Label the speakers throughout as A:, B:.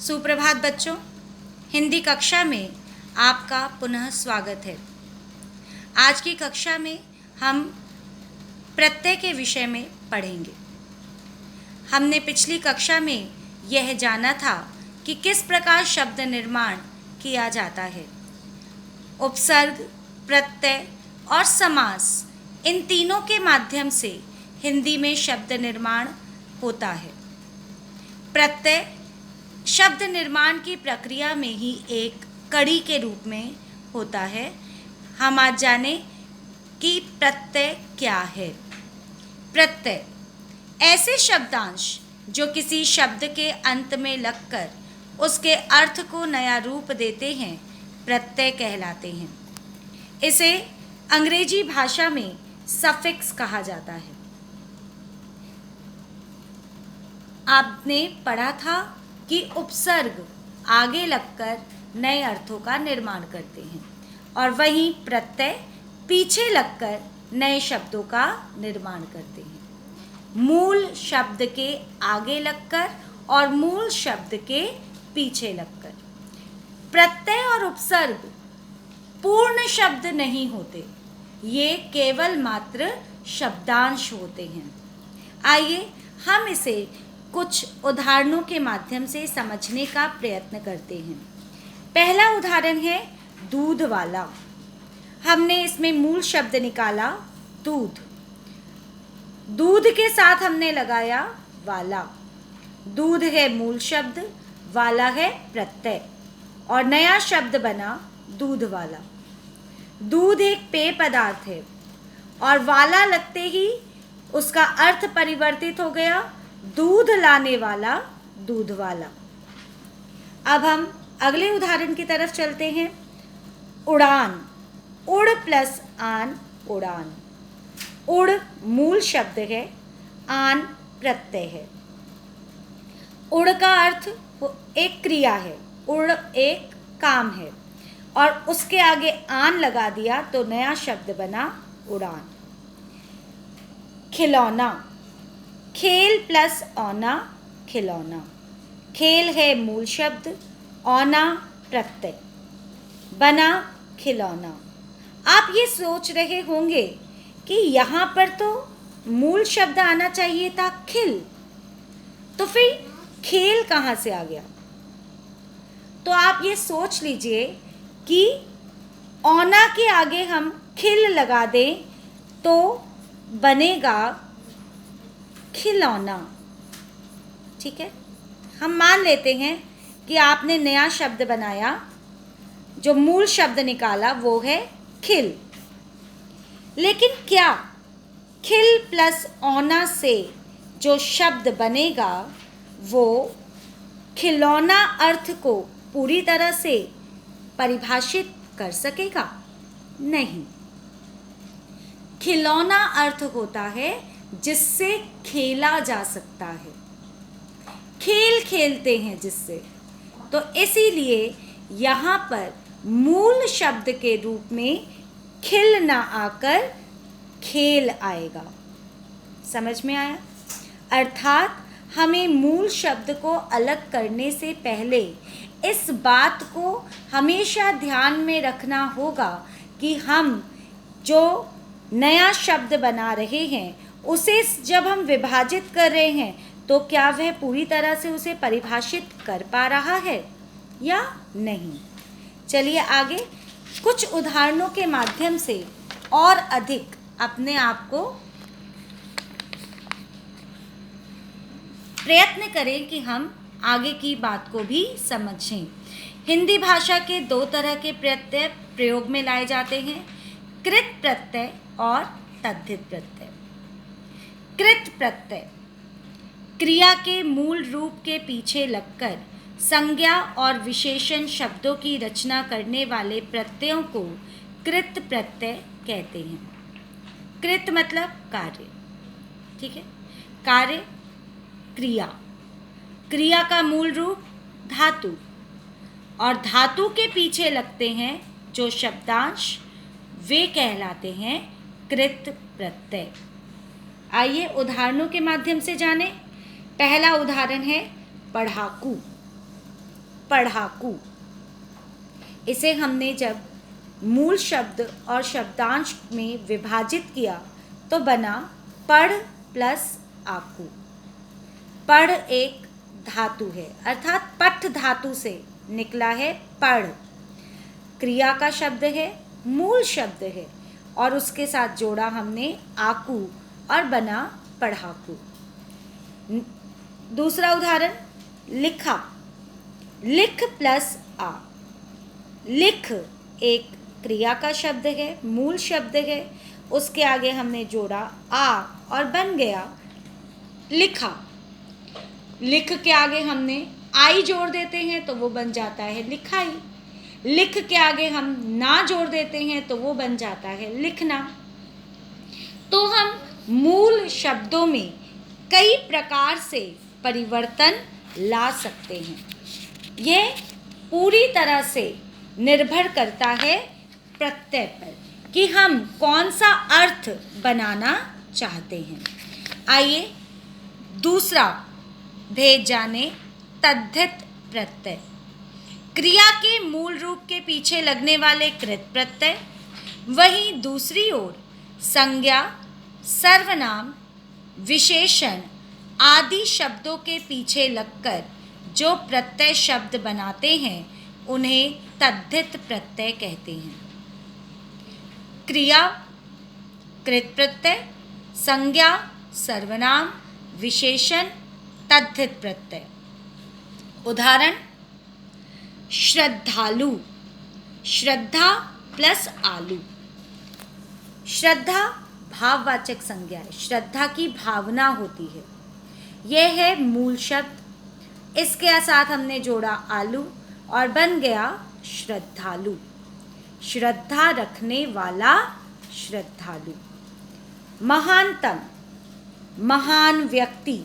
A: सुप्रभात बच्चों, हिंदी कक्षा में आपका पुनः स्वागत है। आज की कक्षा में हम प्रत्यय के विषय में पढ़ेंगे। हमने पिछली कक्षा में यह जाना था कि किस प्रकार शब्द निर्माण किया जाता है। उपसर्ग, प्रत्यय और समास, इन तीनों के माध्यम से हिंदी में शब्द निर्माण होता है। प्रत्यय शब्द निर्माण की प्रक्रिया में ही एक कड़ी के रूप में होता है। हम आज जानें कि प्रत्यय क्या है। प्रत्यय ऐसे शब्दांश जो किसी शब्द के अंत में लगकर उसके अर्थ को नया रूप देते हैं, प्रत्यय कहलाते हैं। इसे अंग्रेजी भाषा में सफिक्स कहा जाता है। आपने पढ़ा था कि उपसर्ग आगे लगकर नए अर्थों का निर्माण करते हैं और वहीं प्रत्यय पीछे लगकर नए शब्दों का निर्माण करते हैं। मूल शब्द के आगे लगकर और मूल शब्द के पीछे लगकर। प्रत्यय और उपसर्ग पूर्ण शब्द नहीं होते, ये केवल मात्र शब्दांश होते हैं। आइए हम इसे कुछ उदाहरणों के माध्यम से समझने का प्रयत्न करते हैं। पहला उदाहरण है दूध वाला। हमने इसमें मूल शब्द निकाला दूध। दूध के साथ हमने लगाया वाला। दूध है मूल शब्द, वाला है प्रत्यय और नया शब्द बना दूध वाला। दूध एक पेय पदार्थ है और वाला लगते ही उसका अर्थ परिवर्तित हो गया, दूध लाने वाला, दूध वाला। अब हम अगले उदाहरण की तरफ चलते हैं। उड़ान, उड़ प्लस आन, उड़ान। उड़ मूल शब्द है, आन प्रत्यय है। उड़ का अर्थ एक क्रिया है, उड़ एक काम है और उसके आगे आन लगा दिया तो नया शब्द बना उड़ान। खिलौना, खेल प्लस औना, खिलौना। खेल है मूल शब्द, औना प्रत्यय, बना खिलौना। आप ये सोच रहे होंगे कि यहाँ पर तो मूल शब्द आना चाहिए था खिल, तो फिर खेल कहाँ से आ गया? तो आप ये सोच लीजिए कि औना के आगे हम खिल लगा दें तो बनेगा खिलौना। ठीक है, हम मान लेते हैं कि आपने नया शब्द बनाया, जो मूल शब्द निकाला वो है खिल। लेकिन क्या खिल प्लस औना से जो शब्द बनेगा वो खिलौना अर्थ को पूरी तरह से परिभाषित कर सकेगा? नहीं। खिलौना अर्थ होता है जिससे खेला जा सकता है, खेल खेलते हैं जिससे। तो इसीलिए यहाँ पर मूल शब्द के रूप में खिल ना आकर खेल आएगा। समझ में आया? अर्थात हमें मूल शब्द को अलग करने से पहले इस बात को हमेशा ध्यान में रखना होगा कि हम जो नया शब्द बना रहे हैं उसे जब हम विभाजित कर रहे हैं तो क्या वह पूरी तरह से उसे परिभाषित कर पा रहा है या नहीं। चलिए आगे कुछ उदाहरणों के माध्यम से और अधिक अपने आप को प्रयत्न करें कि हम आगे की बात को भी समझें। हिंदी भाषा के दो तरह के प्रत्यय प्रयोग में लाए जाते हैं, कृत प्रत्यय और तद्धित प्रत्यय। कृत प्रत्यय क्रिया के मूल रूप के पीछे लगकर संज्ञा और विशेषण शब्दों की रचना करने वाले प्रत्ययों को कृत प्रत्यय कहते हैं। कृत मतलब कार्य, ठीक है, कार्य, क्रिया। क्रिया का मूल रूप धातु और धातु के पीछे लगते हैं जो शब्दांश, वे कहलाते हैं कृत प्रत्यय। आइए उदाहरणों के माध्यम से जानें। पहला उदाहरण है पढ़ाकू। पढ़ाकू। इसे हमने जब मूल शब्द और शब्दांश में विभाजित किया तो बना पढ़ प्लस आकू। पढ़ एक धातु है, अर्थात पठ धातु से निकला है पढ़। क्रिया का शब्द है, मूल शब्द है, और उसके साथ जोड़ा हमने आकू और बना पढ़ाकू। दूसरा उदाहरण, लिखा। लिख प्लस आ। लिख एक क्रिया का शब्द है, मूल शब्द है, उसके आगे हमने जोड़ा आ और बन गया लिखा। लिख के आगे हमने आई जोड़ देते हैं तो वो बन जाता है लिखाई। लिख के आगे हम ना जोड़ देते हैं तो वो बन जाता है लिखना। तो हम मूल शब्दों में कई प्रकार से परिवर्तन ला सकते हैं। यह पूरी तरह से निर्भर करता है प्रत्यय पर कि हम कौन सा अर्थ बनाना चाहते हैं। आइए दूसरा भेद जाने, तद्धित प्रत्यय। क्रिया के मूल रूप के पीछे लगने वाले कृत प्रत्यय, वहीं दूसरी ओर संज्ञा, सर्वनाम, विशेषण आदि शब्दों के पीछे लगकर जो प्रत्यय शब्द बनाते हैं उन्हें तद्धित प्रत्यय कहते हैं। क्रिया कृत प्रत्यय, संज्ञा, सर्वनाम, विशेषण तद्धित प्रत्यय। उदाहरण, श्रद्धालु। श्रद्धा प्लस आलू। श्रद्धा भाववाचक संज्ञा है, श्रद्धा की भावना होती है। यह है मूल शब्द, इसके साथ हमने जोड़ा आलू और बन गया श्रद्धालु। श्रद्धा रखने वाला, श्रद्धालु। महानतम, महान व्यक्ति।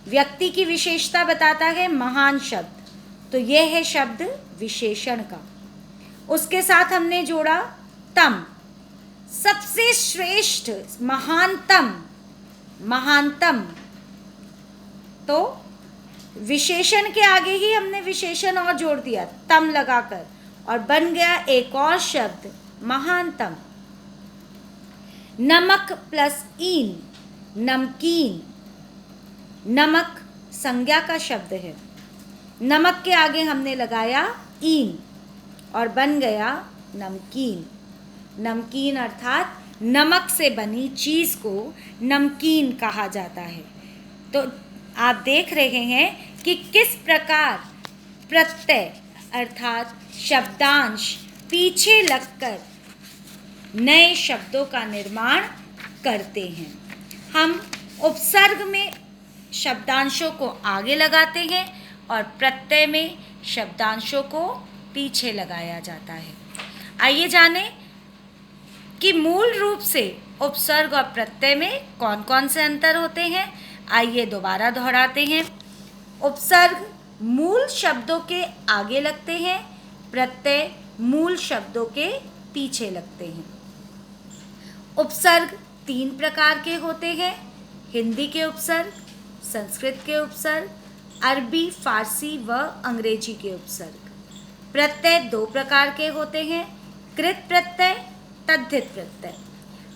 A: व्यक्ति की विशेषता बताता है महान शब्द, तो यह है शब्द विशेषण का। उसके साथ हमने जोड़ा तम, सबसे श्रेष्ठ, महानतम। महानतम, तो विशेषण के आगे ही हमने विशेषण और जोड़ दिया तम लगाकर और बन गया एक और शब्द महानतम। नमक प्लस ईन, नमकीन। नमक संज्ञा का शब्द है, नमक के आगे हमने लगाया ईन और बन गया नमकीन। नमकीन अर्थात नमक से बनी चीज़ को नमकीन कहा जाता है। तो आप देख रहे हैं कि किस प्रकार प्रत्यय अर्थात शब्दांश पीछे लगकर नए शब्दों का निर्माण करते हैं। हम उपसर्ग में शब्दांशों को आगे लगाते हैं और प्रत्यय में शब्दांशों को पीछे लगाया जाता है। आइए जानें कि मूल रूप से उपसर्ग और प्रत्यय में कौन कौन से अंतर होते हैं। आइए दोबारा दोहराते हैं। उपसर्ग मूल शब्दों के आगे लगते हैं, प्रत्यय मूल शब्दों के पीछे लगते हैं। उपसर्ग 3 प्रकार के होते हैं, हिंदी के उपसर्ग, संस्कृत के उपसर्ग, अरबी, फारसी व अंग्रेजी के उपसर्ग। प्रत्यय 2 प्रकार के होते हैं, कृत प्रत्यय, तद्धित प्रत्यय।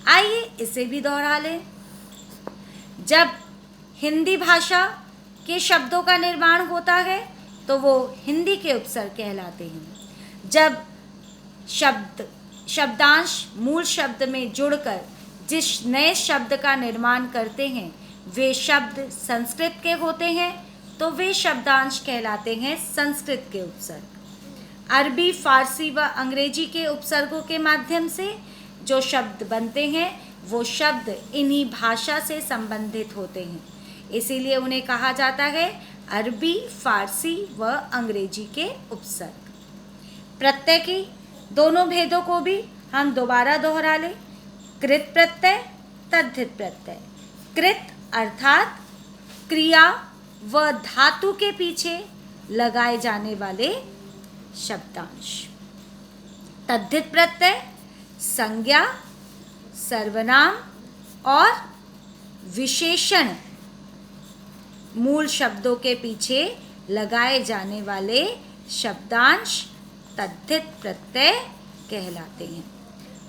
A: आइए इसे भी दोहरा लें। जब हिंदी भाषा के शब्दों का निर्माण होता है तो वो हिंदी के उपसर्ग कहलाते हैं। जब शब्दांश मूल शब्द में जुड़कर जिस नए शब्द का निर्माण करते हैं वे शब्द संस्कृत के होते हैं तो वे शब्दांश कहलाते हैं संस्कृत के उपसर्ग। अरबी, फारसी व अंग्रेजी के उपसर्गों के माध्यम से जो शब्द बनते हैं वो शब्द इन्हीं भाषा से संबंधित होते हैं, इसीलिए उन्हें कहा जाता है अरबी, फारसी व अंग्रेजी के उपसर्ग। प्रत्यय की दोनों भेदों को भी हम दोबारा दोहरा लें। कृत प्रत्यय, तद्धित प्रत्यय। कृत अर्थात क्रिया व धातु के पीछे लगाए जाने वाले शब्दांश। तद्धित प्रत्यय संज्ञा, सर्वनाम और विशेषण मूल शब्दों के पीछे लगाए जाने वाले शब्दांश तद्धित प्रत्यय कहलाते हैं।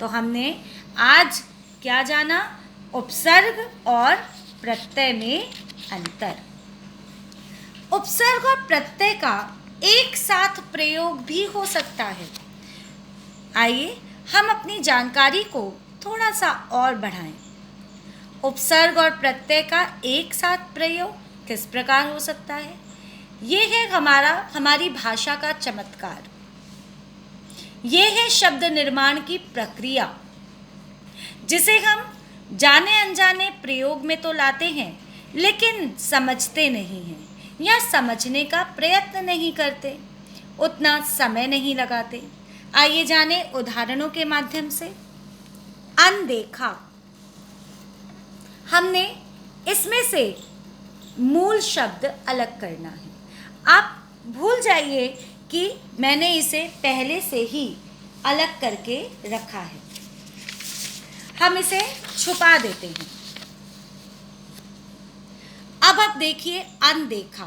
A: तो हमने आज क्या जाना? उपसर्ग और प्रत्यय में अंतर। उपसर्ग और प्रत्यय का एक साथ प्रयोग भी हो सकता है। आइए हम अपनी जानकारी को थोड़ा सा और बढ़ाएं। उपसर्ग और प्रत्यय का एक साथ प्रयोग किस प्रकार हो सकता है? ये है हमारी भाषा का चमत्कार। ये है शब्द निर्माण की प्रक्रिया, जिसे हम जाने अनजाने प्रयोग में तो लाते हैं, लेकिन समझते नहीं हैं या समझने का प्रयत्न नहीं करते, उतना समय नहीं लगाते। आइए जाने उदाहरणों के माध्यम से। अनदेखा, हमने इसमें से मूल शब्द अलग करना है। आप भूल जाइए कि मैंने इसे पहले से ही अलग करके रखा है। हम इसे छुपा देते हैं। अब आप देखिए अनदेखा,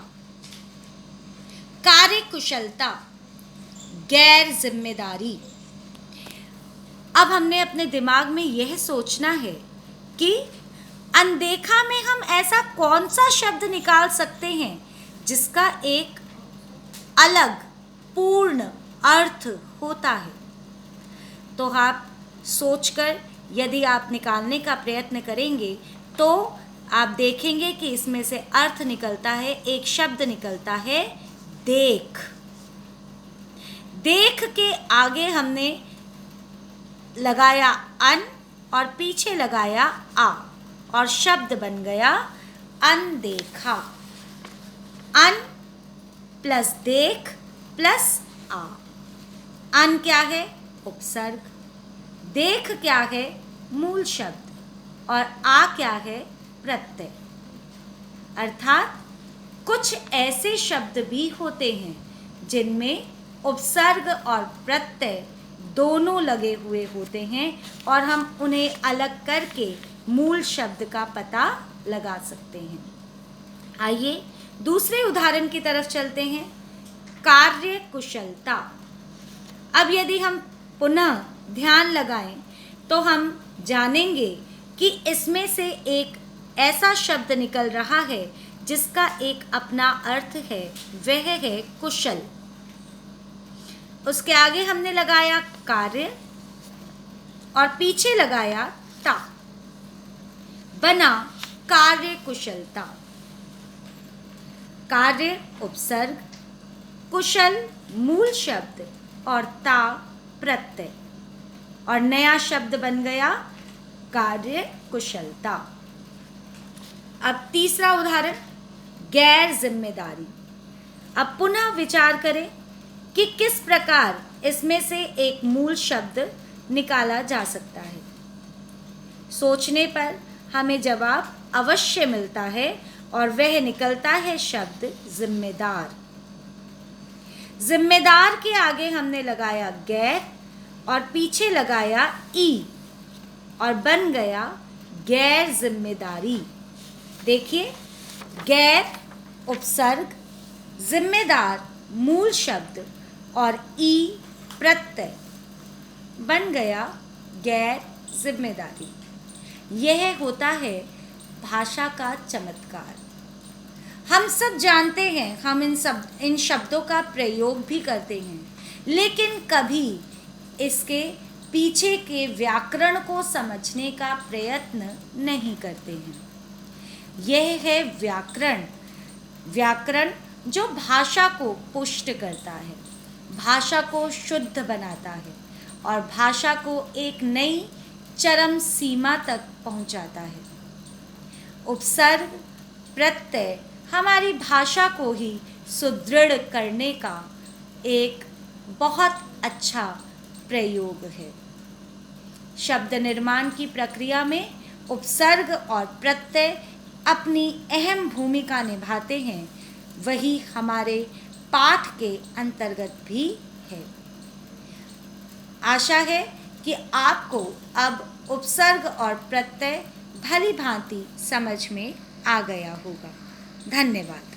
A: कार्यकुशलता, गैर जिम्मेदारी। अब हमने अपने दिमाग में यह सोचना है कि अनदेखा में हम ऐसा कौन सा शब्द निकाल सकते हैं जिसका एक अलग पूर्ण अर्थ होता है। तो आप सोचकर यदि आप निकालने का प्रयत्न करेंगे तो आप देखेंगे कि इसमें से अर्थ निकलता है, एक शब्द निकलता है देख। देख के आगे हमने लगाया अन और पीछे लगाया आ और शब्द बन गया अनदेखा। अन प्लस देख प्लस आ। अन क्या है? उपसर्ग। देख क्या है? मूल शब्द। और आ क्या है? प्रत्यय। अर्थात कुछ ऐसे शब्द भी होते हैं जिनमें उपसर्ग और प्रत्यय दोनों लगे हुए होते हैं और हम उन्हें अलग करके मूल शब्द का पता लगा सकते हैं। आइए दूसरे उदाहरण की तरफ चलते हैं। कार्य कुशलता। अब यदि हम पुनः ध्यान लगाएं तो हम जानेंगे कि इसमें से एक ऐसा शब्द निकल रहा है जिसका एक अपना अर्थ है, वह है कुशल। उसके आगे हमने लगाया कार्य और पीछे लगाया ता, बना कार्य कुशलता। कार्य उपसर्ग, कुशल मूल शब्द और ता प्रत्यय, और नया शब्द बन गया कार्य कुशलता। अब तीसरा उदाहरण, गैर जिम्मेदारी। अब पुनः विचार करें कि किस प्रकार इसमें से एक मूल शब्द निकाला जा सकता है। सोचने पर हमें जवाब अवश्य मिलता है और वह निकलता है शब्द जिम्मेदार। जिम्मेदार के आगे हमने लगाया गैर और पीछे लगाया ई और बन गया गैर जिम्मेदारी। देखिए, गैर उपसर्ग, जिम्मेदार मूल शब्द और ई प्रत्यय, बन गया गैर जिम्मेदारी। यह होता है भाषा का चमत्कार। हम सब जानते हैं, हम इन शब्दों का प्रयोग भी करते हैं, लेकिन कभी इसके पीछे के व्याकरण को समझने का प्रयत्न नहीं करते हैं। यह है व्याकरण। व्याकरण जो भाषा को पुष्ट करता है, भाषा को शुद्ध बनाता है और भाषा को एक नई चरम सीमा तक पहुंचाता है। उपसर्ग प्रत्यय हमारी भाषा को ही सुदृढ़ करने का एक बहुत अच्छा प्रयोग है। शब्द निर्माण की प्रक्रिया में उपसर्ग और प्रत्यय अपनी अहम भूमिका निभाते हैं, वही हमारे पाठ के अंतर्गत भी है। आशा है कि आपको अब उपसर्ग और प्रत्यय भली भांति समझ में आ गया होगा। धन्यवाद।